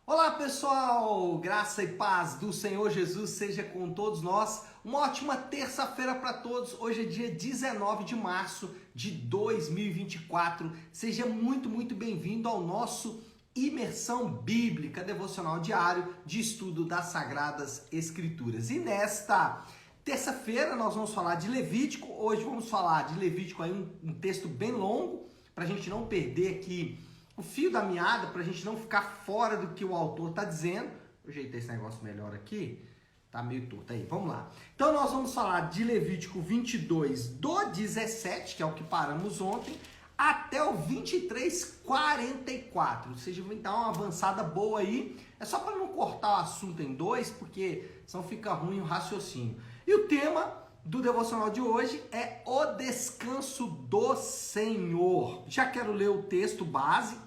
Olá pessoal, graça e paz do Senhor Jesus seja com todos nós. Uma ótima terça-feira para todos. Hoje é dia 19 de março de 2024. Seja muito bem-vindo ao nosso Imersão Bíblica Devocional Diário de Estudo das Sagradas Escrituras. E nesta terça-feira nós vamos falar de Levítico. Hoje vamos falar de Levítico, aí um texto bem longo, para a gente não perder aqui o fio da meada, para a gente não ficar fora do que o autor está dizendo. Eu ajeitei esse negócio melhor aqui, tá meio torto aí, vamos lá. Então nós vamos falar de Levítico 22 do 17, que é o que paramos ontem, até o 23:44, ou seja, vai dar uma avançada boa aí. É só para não cortar o assunto em dois, porque senão fica ruim o raciocínio. E o tema do devocional de hoje é o descanso do Senhor. Já quero ler o texto base,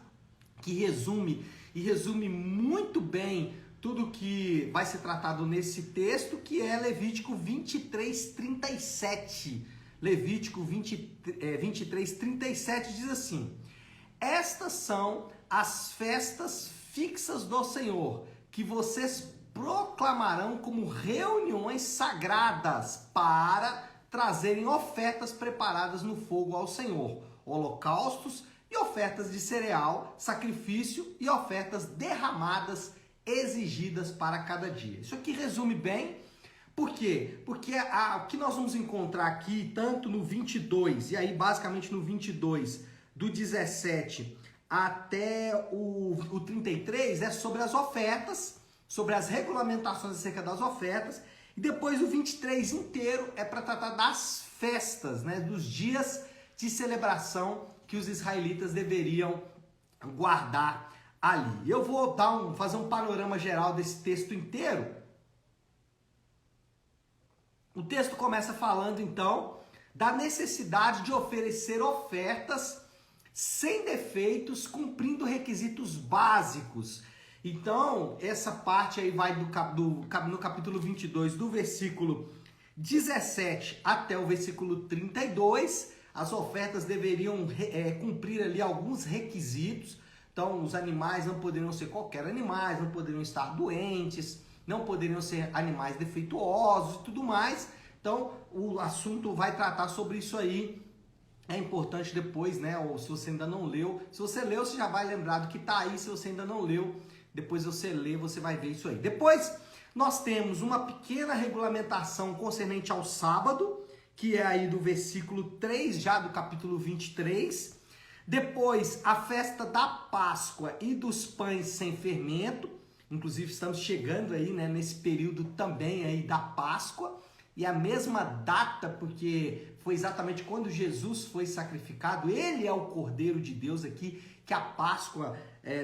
que resume muito bem tudo que vai ser tratado nesse texto, que é Levítico 23:37. Levítico 23:37 diz assim: estas são as festas fixas do Senhor, que vocês proclamarão como reuniões sagradas para trazerem ofertas preparadas no fogo ao Senhor, holocaustos e ofertas de cereal, sacrifício e ofertas derramadas exigidas para cada dia. Isso aqui resume bem. Por quê? Porque o que nós vamos encontrar aqui, tanto no 22, e aí basicamente no 22, do 17 até o 33, é sobre as ofertas, sobre as regulamentações acerca das ofertas, e depois o 23 inteiro é para tratar das festas, né, dos dias de celebração que os israelitas deveriam guardar ali. Eu vou fazer um panorama geral desse texto inteiro. O texto começa falando então da necessidade de oferecer ofertas sem defeitos, cumprindo requisitos básicos. Então, essa parte aí vai no capítulo 22, do versículo 17 até o versículo 32. As ofertas deveriam cumprir ali alguns requisitos. Então, os animais não poderiam ser qualquer animais, não poderiam estar doentes, não poderiam ser animais defeituosos e tudo mais. Então, o assunto vai tratar sobre isso aí. É importante depois, né? Ou se você ainda não leu, se você leu, você já vai lembrar do que está aí. Se você ainda não leu, depois você lê, você vai ver isso aí. Depois, nós temos uma pequena regulamentação concernente ao sábado, que é aí do versículo 3, já do capítulo 23. Depois, a festa da Páscoa e dos pães sem fermento. Inclusive, estamos chegando aí, né, nesse período também aí da Páscoa. E a mesma data, porque foi exatamente quando Jesus foi sacrificado. Ele é o Cordeiro de Deus aqui, que a Páscoa,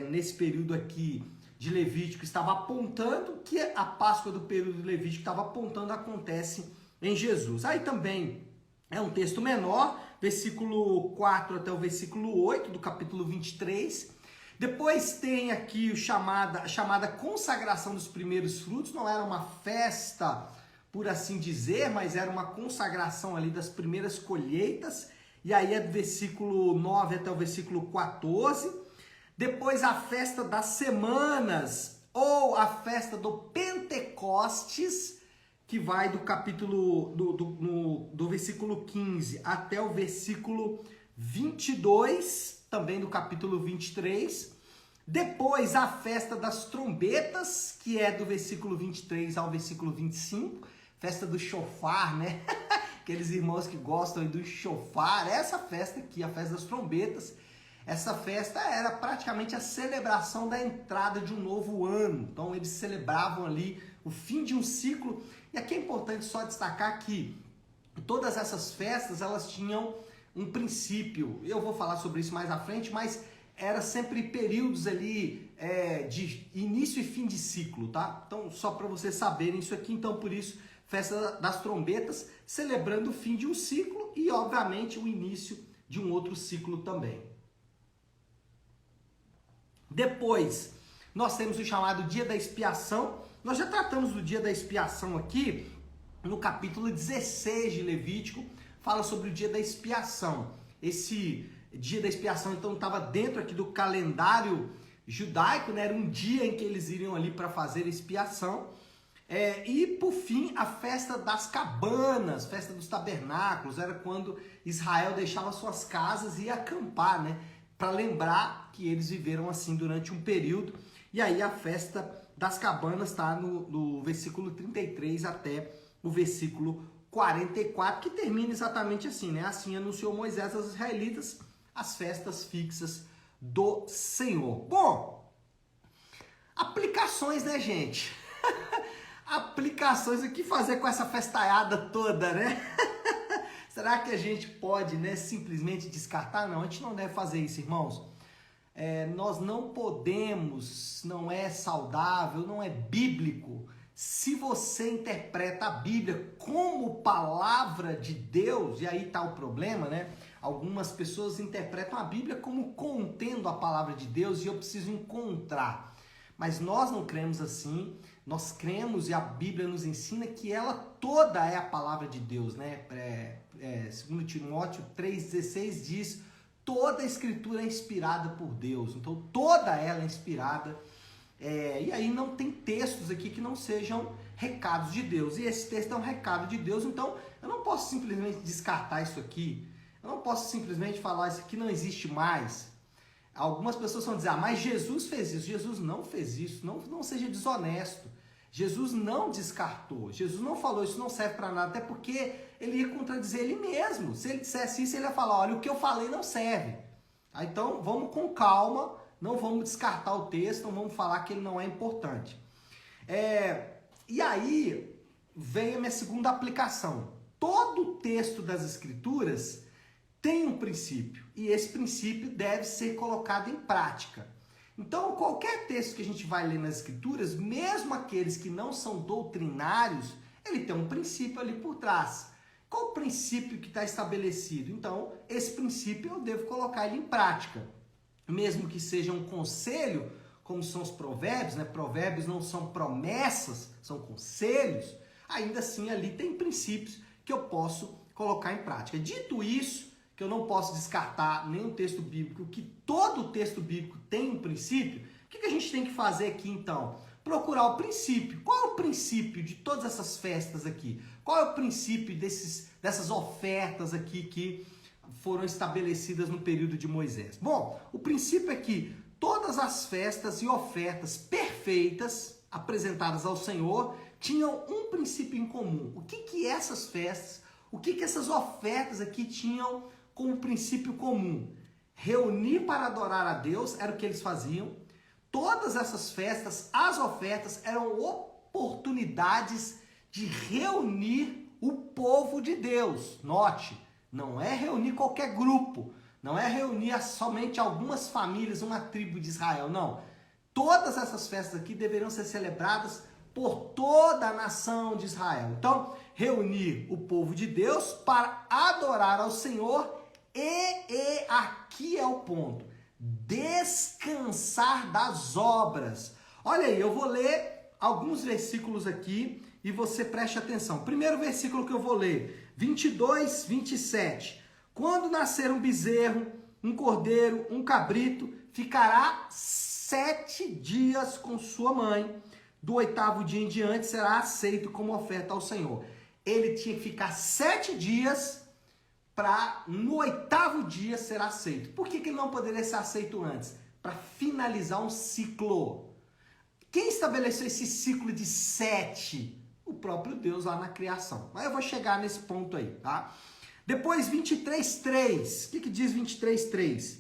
nesse período aqui de Levítico, estava apontando, que a Páscoa do período de Levítico estava apontando, acontece em Jesus. Aí também é um texto menor, versículo 4 até o versículo 8 do capítulo 23. Depois tem aqui a chamada consagração dos primeiros frutos. Não era uma festa, por assim dizer, mas era uma consagração ali das primeiras colheitas. E aí é do versículo 9 até o versículo 14. Depois a festa das semanas, ou a festa do Pentecostes, que vai do capítulo do versículo 15 até o versículo 22, também do capítulo 23. Depois a festa das trombetas, que é do versículo 23 ao versículo 25, festa do chofar, né? Aqueles irmãos que gostam do chofar, essa festa aqui, a festa das trombetas. Essa festa era praticamente a celebração da entrada de um novo ano. Então eles celebravam ali o fim de um ciclo. E aqui é importante só destacar que todas essas festas, elas tinham um princípio. Eu vou falar sobre isso mais à frente, mas era sempre períodos ali de início e fim de ciclo, tá? Então, só para vocês saberem isso aqui. Então, por isso, festa das trombetas, celebrando o fim de um ciclo e, obviamente, o início de um outro ciclo também. Depois, nós temos o chamado Dia da Expiação. Nós já tratamos do Dia da Expiação aqui no capítulo 16 de Levítico. Fala sobre o Dia da Expiação. Esse Dia da Expiação, então, estava dentro aqui do calendário judaico, né? Era um dia em que eles iriam ali para fazer expiação. E por fim, a festa das cabanas, festa dos tabernáculos, era quando Israel deixava suas casas e ia acampar, né? Para lembrar que eles viveram assim durante um período. E aí a festa das cabanas está no versículo 33 até o versículo 44, que termina exatamente assim, né? Assim anunciou Moisés aos israelitas as festas fixas do Senhor. Bom, aplicações, né, gente? Aplicações, o que fazer com essa festaiada toda, né? Será que a gente pode, né, simplesmente descartar? Não, a gente não deve fazer isso, irmãos. Nós não podemos, não é saudável, não é bíblico. Se você interpreta a Bíblia como palavra de Deus, e aí está o problema, né? Algumas pessoas interpretam a Bíblia como contendo a palavra de Deus e eu preciso encontrar. Mas nós não cremos assim, nós cremos e a Bíblia nos ensina que ela toda é a palavra de Deus, né? 2 Timóteo 3,16 diz, toda a escritura é inspirada por Deus, então toda ela é inspirada. E aí não tem textos aqui que não sejam recados de Deus, e esse texto é um recado de Deus, então eu não posso simplesmente descartar isso aqui, eu não posso simplesmente falar isso aqui não existe mais. Algumas pessoas vão dizer, mas Jesus fez isso. Jesus não fez isso, não seja desonesto. Jesus não descartou, Jesus não falou isso não serve para nada, até porque ele ia contradizer ele mesmo. Se ele dissesse isso, ele ia falar, olha, o que eu falei não serve. Então vamos com calma, não vamos descartar o texto, não vamos falar que ele não é importante. E aí vem a minha segunda aplicação. Todo o texto das Escrituras tem um princípio, e esse princípio deve ser colocado em prática. Então, qualquer texto que a gente vai ler nas Escrituras, mesmo aqueles que não são doutrinários, ele tem um princípio ali por trás. Qual o princípio que está estabelecido? Então, esse princípio eu devo colocar ele em prática. Mesmo que seja um conselho, como são os provérbios, né? Provérbios não são promessas, são conselhos. Ainda assim, ali tem princípios que eu posso colocar em prática. Dito isso, que eu não posso descartar nenhum texto bíblico, que todo texto bíblico tem um princípio, o que a gente tem que fazer aqui então? Procurar o princípio. Qual é o princípio de todas essas festas aqui? Qual é o princípio dessas ofertas aqui que foram estabelecidas no período de Moisés? Bom, o princípio é que todas as festas e ofertas perfeitas apresentadas ao Senhor tinham um princípio em comum. O que essas festas, o que essas ofertas aqui tinham como princípio comum? Reunir para adorar a Deus, era o que eles faziam. Todas essas festas, as ofertas, eram oportunidades de reunir o povo de Deus. Note, não é reunir qualquer grupo, não é reunir somente algumas famílias, uma tribo de Israel, não. Todas essas festas aqui deveriam ser celebradas por toda a nação de Israel. Então, reunir o povo de Deus para adorar ao Senhor e aqui é o ponto, descansar das obras. Olha aí, eu vou ler alguns versículos aqui e você preste atenção. Primeiro versículo que eu vou ler, 22, 27. Quando nascer um bezerro, um cordeiro, um cabrito, ficará 7 dias com sua mãe. Do 8º dia em diante será aceito como oferta ao Senhor. Ele tinha que ficar 7 dias para no 8º dia ser aceito. Por que ele não poderia ser aceito antes? Para finalizar um ciclo. Quem estabeleceu esse ciclo de 7? O próprio Deus lá na criação. Mas eu vou chegar nesse ponto aí, tá? Depois 23:3. O que diz 23:3?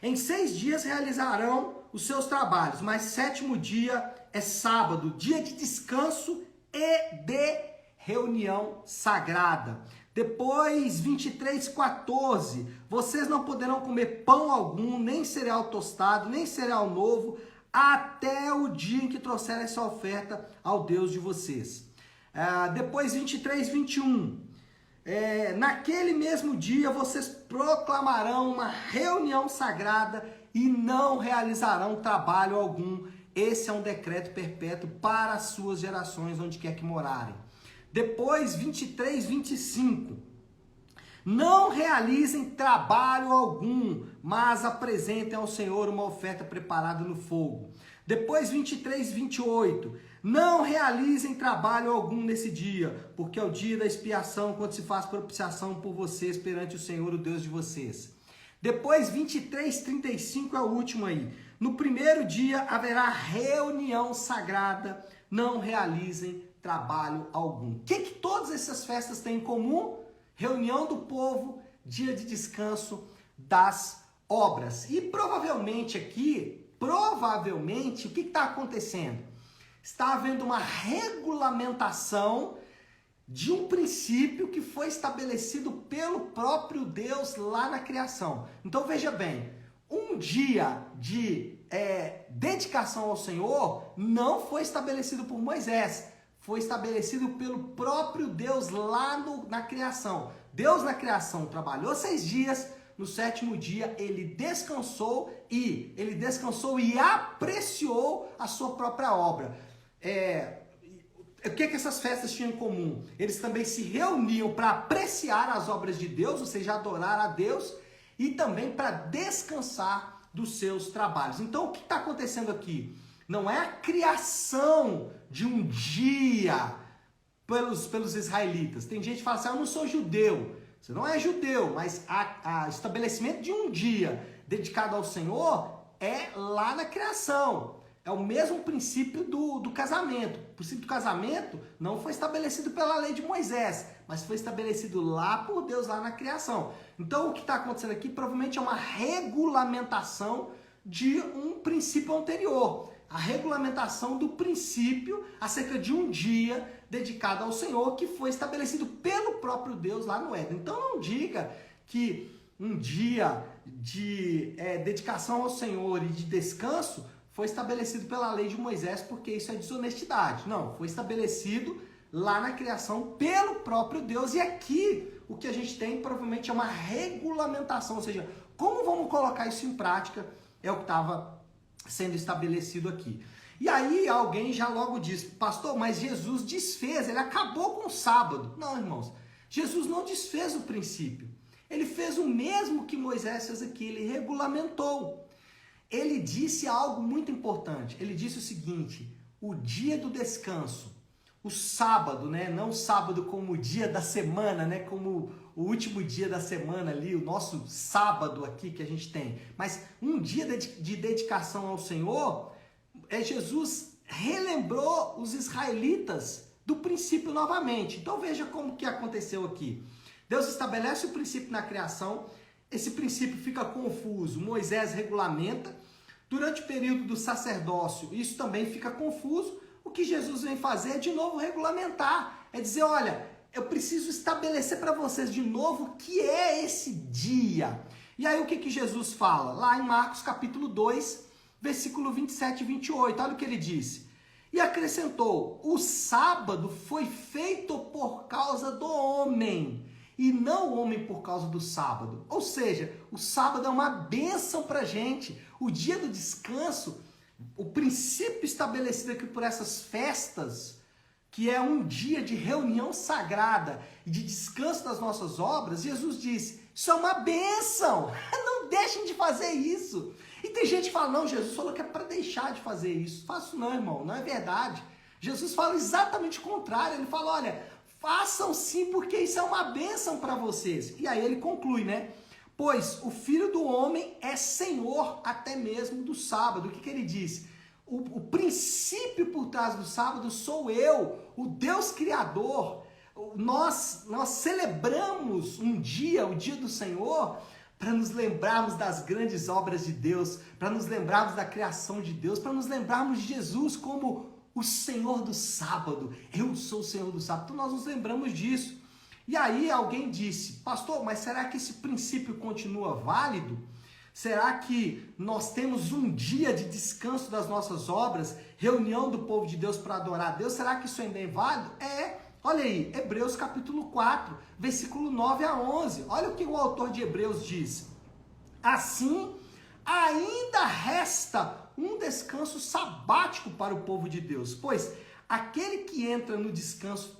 Em 6 dias realizarão os seus trabalhos, mas 7º dia é sábado, dia de descanso e de reunião sagrada. Depois, 23:14, vocês não poderão comer pão algum, nem cereal tostado, nem cereal novo, até o dia em que trouxerem essa oferta ao Deus de vocês. Depois, 23:21, naquele mesmo dia vocês proclamarão uma reunião sagrada e não realizarão trabalho algum. Esse é um decreto perpétuo para as suas gerações, onde quer que morarem. Depois, 23:25. Não realizem trabalho algum, mas apresentem ao Senhor uma oferta preparada no fogo. Depois 23, 28. Não realizem trabalho algum nesse dia, porque é o dia da expiação, quando se faz propiciação por vocês perante o Senhor, o Deus de vocês. Depois 23, 35 é o último aí. No primeiro dia haverá reunião sagrada, não realizem trabalho algum. O que todas essas festas têm em comum? Reunião do povo, dia de descanso das obras. E provavelmente aqui, o que está acontecendo? Está havendo uma regulamentação de um princípio que foi estabelecido pelo próprio Deus lá na criação. Então veja bem, um dia de dedicação ao Senhor não foi estabelecido por Moisés, foi estabelecido pelo próprio Deus lá na criação. Deus na criação trabalhou 6 dias, no 7º dia ele descansou e apreciou a sua própria obra. O que essas festas tinham em comum? Eles também se reuniam para apreciar as obras de Deus, ou seja, adorar a Deus, e também para descansar dos seus trabalhos. Então, o que está acontecendo aqui? Não é a criação de um dia pelos israelitas. Tem gente que fala assim, eu não sou judeu. Você não é judeu, mas o estabelecimento de um dia dedicado ao Senhor é lá na criação. É o mesmo princípio do casamento. O princípio do casamento não foi estabelecido pela lei de Moisés, mas foi estabelecido lá por Deus, lá na criação. Então, o que está acontecendo aqui provavelmente é uma regulamentação de um princípio anterior. A regulamentação do princípio acerca de um dia dedicado ao Senhor, que foi estabelecido pelo próprio Deus lá no Éden. Então, não diga que um dia de dedicação ao Senhor e de descanso foi estabelecido pela lei de Moisés, porque isso é desonestidade. Não, foi estabelecido lá na criação pelo próprio Deus. E aqui o que a gente tem provavelmente é uma regulamentação, ou seja, como vamos colocar isso em prática é o que estava sendo estabelecido aqui. E aí alguém já logo diz, pastor, mas Jesus desfez, ele acabou com o sábado. Não, irmãos, Jesus não desfez o princípio. Ele fez o mesmo que Moisés fez aqui, ele regulamentou. Ele disse algo muito importante. Ele disse o seguinte: o dia do descanso, o sábado, né? Não o sábado como o dia da semana, né? Como o último dia da semana ali, o nosso sábado aqui que a gente tem. Mas um dia de dedicação ao Senhor, Jesus relembrou os israelitas do princípio novamente. Então veja como que aconteceu aqui. Deus estabelece o princípio na criação, esse princípio fica confuso, Moisés regulamenta. Durante o período do sacerdócio, isso também fica confuso. O que Jesus vem fazer é de novo regulamentar. É dizer, olha, eu preciso estabelecer para vocês de novo o que é esse dia. E aí o que Jesus fala? Lá em Marcos capítulo 2, versículo 27 e 28. Olha o que ele disse. E acrescentou, o sábado foi feito por causa do homem, e não o homem por causa do sábado. Ou seja, o sábado é uma bênção para a gente. O dia do descanso, o princípio estabelecido aqui por essas festas, que é um dia de reunião sagrada e de descanso das nossas obras, Jesus disse, isso é uma bênção, não deixem de fazer isso. E tem gente que fala, não, Jesus falou que é para deixar de fazer isso. Faço não, irmão, não é verdade. Jesus fala exatamente o contrário, ele fala, olha, façam sim, porque isso é uma bênção para vocês. E aí ele conclui, né? Pois o Filho do Homem é Senhor até mesmo do sábado. O que ele disse? O princípio por trás do sábado sou eu, o Deus Criador. Nós celebramos um dia, o dia do Senhor, para nos lembrarmos das grandes obras de Deus, para nos lembrarmos da criação de Deus, para nos lembrarmos de Jesus como o Senhor do sábado. Eu sou o Senhor do sábado. Então nós nos lembramos disso. E aí alguém disse, pastor, mas será que esse princípio continua válido? Será que nós temos um dia de descanso das nossas obras, reunião do povo de Deus para adorar a Deus? Será que isso ainda é válido? Olha aí, Hebreus capítulo 4, versículo 9 a 11. Olha o que o autor de Hebreus diz. Assim, ainda resta um descanso sabático para o povo de Deus, pois aquele que entra no descanso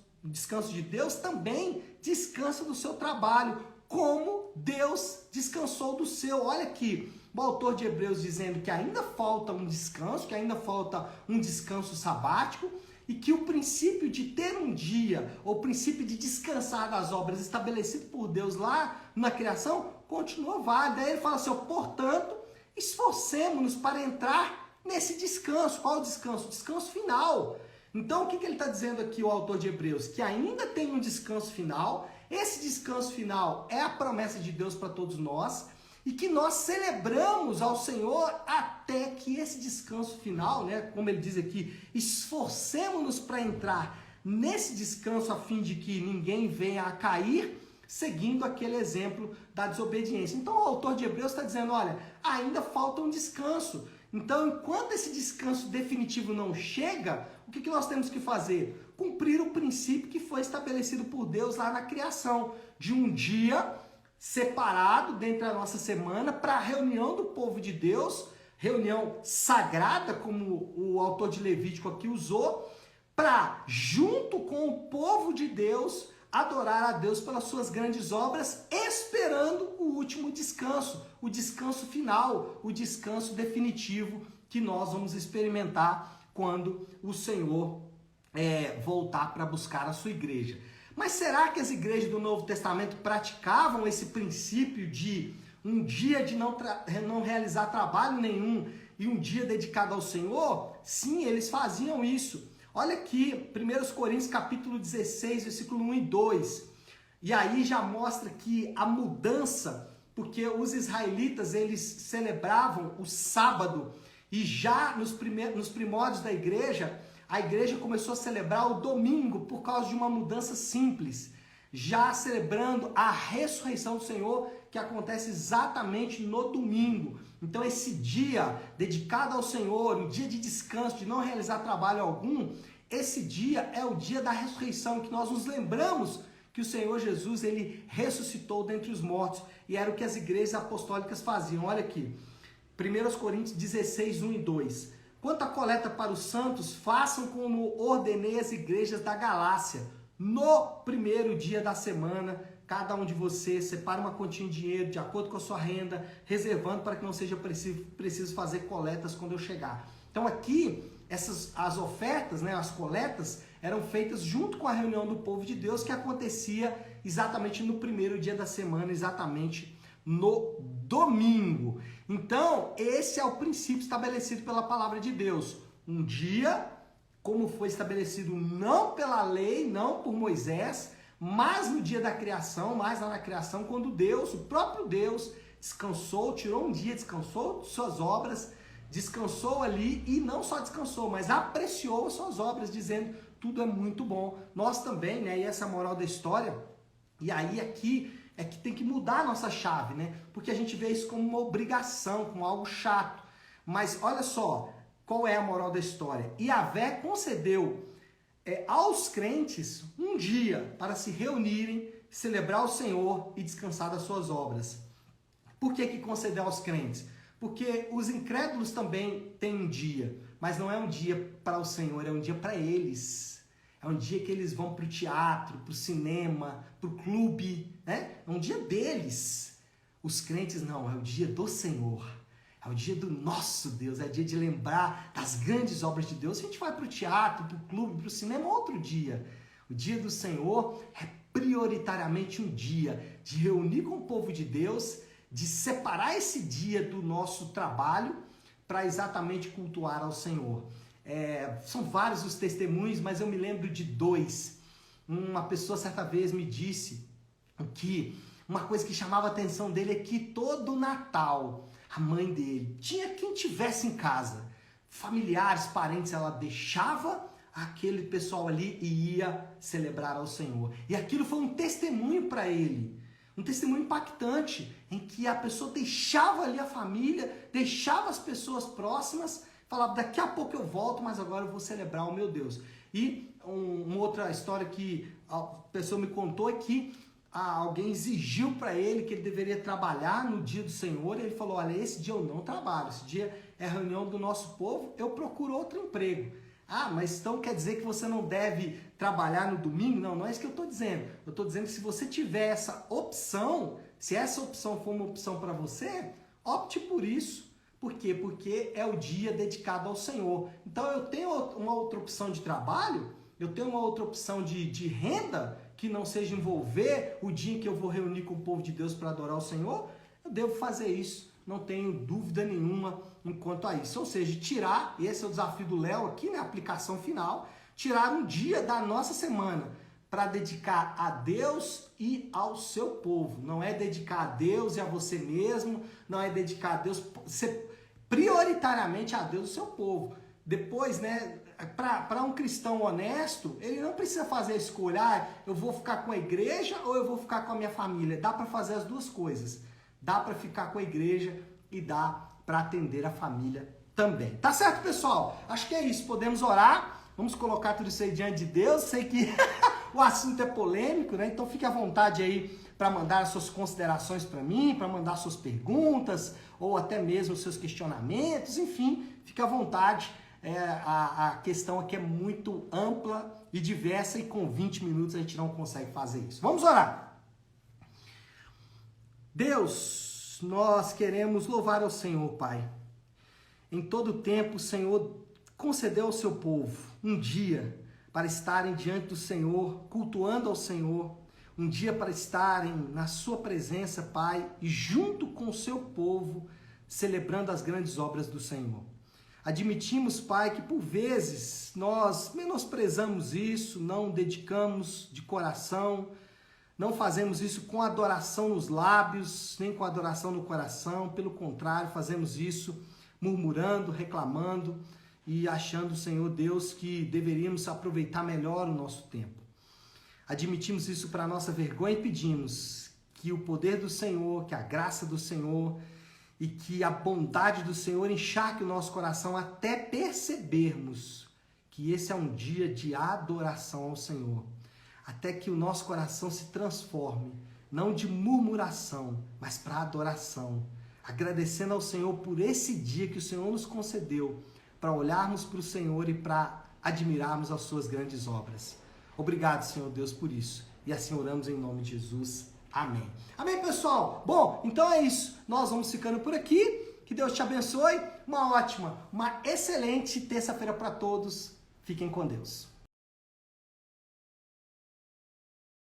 de Deus também descansa do seu trabalho, como Deus descansou do seu. Olha aqui, o autor de Hebreus dizendo que ainda falta um descanso, que ainda falta um descanso sabático, e que o princípio de ter um dia, ou o princípio de descansar das obras estabelecido por Deus lá na criação, continua válido. Aí ele fala assim, portanto, esforcemos-nos para entrar nesse descanso. Qual é o descanso? O descanso final. Então, o que ele está dizendo aqui, o autor de Hebreus? Que ainda tem um descanso final. Esse descanso final é a promessa de Deus para todos nós, e que nós celebramos ao Senhor até que esse descanso final, né, como ele diz aqui, esforcemos-nos para entrar nesse descanso a fim de que ninguém venha a cair, seguindo aquele exemplo da desobediência. Então o autor de Hebreus está dizendo, olha, ainda falta um descanso. Então, enquanto esse descanso definitivo não chega, o que nós temos que fazer? Cumprir o princípio que foi estabelecido por Deus lá na criação, de um dia separado dentro da nossa semana para a reunião do povo de Deus, reunião sagrada, como o autor de Levítico aqui usou, para, junto com o povo de Deus, adorar a Deus pelas suas grandes obras, esperando o último descanso, o descanso final, o descanso definitivo que nós vamos experimentar quando o Senhor voltar para buscar a sua igreja. Mas será que as igrejas do Novo Testamento praticavam esse princípio de um dia de não realizar trabalho nenhum e um dia dedicado ao Senhor? Sim, eles faziam isso. Olha aqui, 1 Coríntios capítulo 16, versículo 1 e 2. E aí já mostra que a mudança, porque os israelitas eles celebravam o sábado, e já nos primórdios da igreja, a igreja começou a celebrar o domingo por causa de uma mudança simples, já celebrando a ressurreição do Senhor, que acontece exatamente no domingo. Então esse dia dedicado ao Senhor, o dia de descanso, de não realizar trabalho algum, esse dia é o dia da ressurreição, que nós nos lembramos que o Senhor Jesus ele ressuscitou dentre os mortos, e era o que as igrejas apostólicas faziam. Olha aqui, 1 Coríntios 16, 1 e 2. Quanto à coleta para os santos, façam como ordenei as igrejas da Galácia. No primeiro dia da semana, cada um de vocês separe uma quantia de dinheiro de acordo com a sua renda, reservando para que não seja preciso fazer coletas quando eu chegar. Então aqui, as ofertas, né, as coletas, eram feitas junto com a reunião do povo de Deus, que acontecia exatamente no primeiro dia da semana, exatamente no domingo. Então, esse é o princípio estabelecido pela palavra de Deus. Um dia, como foi estabelecido não pela lei, não por Moisés, mas no dia da criação, mais lá na criação, quando Deus, o próprio Deus, descansou, tirou um dia, descansou de suas obras, descansou ali e não só descansou, mas apreciou as suas obras, dizendo, tudo é muito bom. Nós também, né, e essa é a moral da história, e aí aqui é que tem que mudar a nossa chave, né? Porque a gente vê isso como uma obrigação, como algo chato. Mas olha só, qual é a moral da história? Yahvé concedeu aos crentes um dia para se reunirem, celebrar o Senhor e descansar das suas obras. Por que concedeu aos crentes? Porque os incrédulos também têm um dia, mas não é um dia para o Senhor, é um dia para eles. É um dia que eles vão para o teatro, para o cinema, para o clube, né? É um dia deles. Os crentes não, é o dia do Senhor. É o dia do nosso Deus, é o dia de lembrar das grandes obras de Deus. A gente vai para o teatro, para o clube, para o cinema, outro dia. O dia do Senhor é prioritariamente um dia de reunir com o povo de Deus, de separar esse dia do nosso trabalho para exatamente cultuar ao Senhor. São vários os testemunhos, mas eu me lembro de dois. Uma pessoa certa vez me disse que uma coisa que chamava a atenção dele é que todo Natal, a mãe dele, tinha quem tivesse em casa, familiares, parentes, ela deixava aquele pessoal ali e ia celebrar ao Senhor. E aquilo foi um testemunho para ele, um testemunho impactante, em que a pessoa deixava ali a família, deixava as pessoas próximas, falava, daqui a pouco eu volto, mas agora eu vou celebrar o meu Deus. E uma outra história que a pessoa me contou é que alguém exigiu para ele que ele deveria trabalhar no dia do Senhor, e ele falou, olha, esse dia eu não trabalho, esse dia é a reunião do nosso povo, eu procuro outro emprego. Ah, mas então quer dizer que você não deve trabalhar no domingo? Não, não é isso que eu estou dizendo. Eu estou dizendo que se você tiver essa opção, se essa opção for uma opção para você, opte por isso. Por quê? Porque é o dia dedicado ao Senhor. Então eu tenho uma outra opção de trabalho, eu tenho uma outra opção de renda, que não seja envolver o dia em que eu vou reunir com o povo de Deus para adorar o Senhor, eu devo fazer isso. Não tenho dúvida nenhuma enquanto a isso. Ou seja, tirar, esse é o desafio do Léo aqui, né, aplicação final, tirar um dia da nossa semana para dedicar a Deus e ao seu povo. Não é dedicar a Deus e a você mesmo, não é dedicar a Deus, prioritariamente a Deus e ao seu povo. Depois, né, para um cristão honesto, ele não precisa fazer a escolha, eu vou ficar com a igreja ou eu vou ficar com a minha família. Dá para fazer as duas coisas. Dá para ficar com a igreja e dá para atender a família também. Tá certo, pessoal? Acho que é isso. Podemos orar. Vamos colocar tudo isso aí diante de Deus. Sei que o assunto é polêmico, né? Então fique à vontade aí para mandar as suas considerações para mim, para mandar suas perguntas ou até mesmo os seus questionamentos. Enfim, fique à vontade. A questão aqui é muito ampla e diversa e com 20 minutos a gente não consegue fazer isso. Vamos orar. Deus, nós queremos louvar ao Senhor, Pai. Em todo tempo, o Senhor concedeu ao seu povo um dia para estarem diante do Senhor, cultuando ao Senhor, um dia para estarem na sua presença, Pai, e junto com o seu povo, celebrando as grandes obras do Senhor. Admitimos, Pai, que por vezes nós menosprezamos isso, não dedicamos de coração, não fazemos isso com adoração nos lábios, nem com adoração no coração. Pelo contrário, fazemos isso murmurando, reclamando e achando, Senhor Deus, que deveríamos aproveitar melhor o nosso tempo. Admitimos isso para a nossa vergonha e pedimos que o poder do Senhor, que a graça do Senhor e que a bondade do Senhor encharque o nosso coração até percebermos que esse é um dia de adoração ao Senhor. Até que o nosso coração se transforme, não de murmuração, mas para adoração. Agradecendo ao Senhor por esse dia que o Senhor nos concedeu, para olharmos para o Senhor e para admirarmos as suas grandes obras. Obrigado, Senhor Deus, por isso. E assim oramos em nome de Jesus. Amém. Amém, pessoal? Bom, então é isso. Nós vamos ficando por aqui. Que Deus te abençoe. Uma excelente terça-feira para todos. Fiquem com Deus.